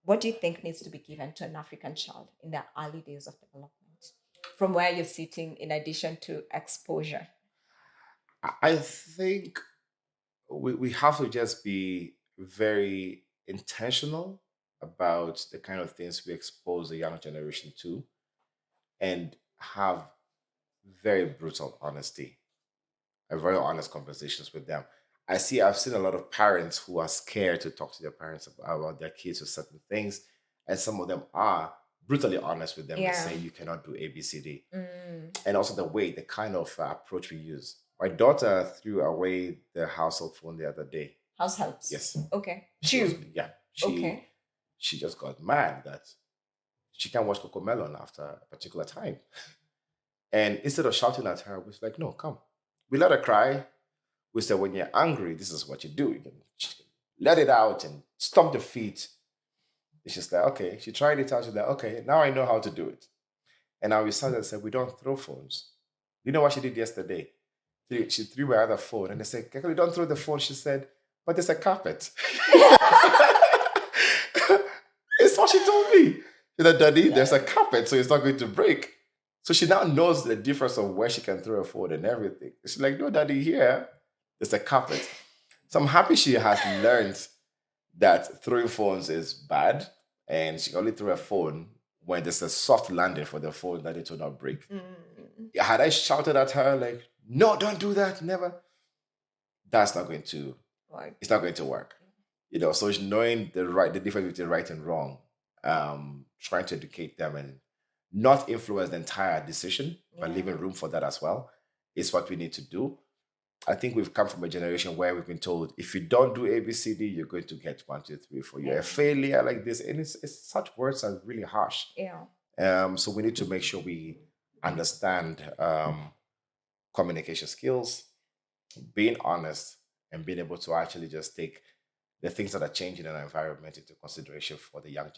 What do you think needs to be given to an African child in their early days of development? From where you're sitting, in addition to exposure. I think we have to just be very intentional about the kind of things we expose the younger generation to and have very brutal honesty and very honest conversations with them. I've seen a lot of parents who are scared to talk to their parents about their kids or certain things, and some of them are brutally honest with them and Yeah. say you cannot do ABCD. Mm. And also the kind of approach we use. My daughter threw away the household phone the other day. House helps. Yes, Okay. she was. Two. Yeah, Okay. she just got mad that she can't watch Coco Melon after a particular time. And instead of shouting at her, we was like, "No, come." We let her cry. We said, "When you're angry, this is what you do. You can let it out and stomp your feet." And she's like, "Okay." She tried it out. She's like, "Okay, now I know how to do it." And now we started and said, "We don't throw phones." You know what she did yesterday? She threw my other phone and they said, "Kekeli, don't throw the phone." She said, "But there's a carpet." It's what she told me. She said, "Daddy, there's a carpet, so it's not going to break." So she now knows the difference of where she can throw a phone and everything. She's like, "No, Daddy, here, there's a carpet." So I'm happy she has learned that throwing phones is bad and she only threw a phone when there's a soft landing for the phone that it will not break. Mm. Had I shouted at her like, "No, don't do that, never," that's not going to, Like, it's not going to work. So it's knowing the difference between right and wrong, trying to educate them and not influence the entire decision, but yeah. leaving room for that as well is what we need to do. I think we've come from a generation where we've been told if you don't do ABCD, you're going to get one, two, three, four. You're a Yeah. failure like this, and it's such words are really harsh. Yeah. So we need to make sure we understand communication skills, being honest, and being able to actually just take the things that are changing in our environment into consideration for the young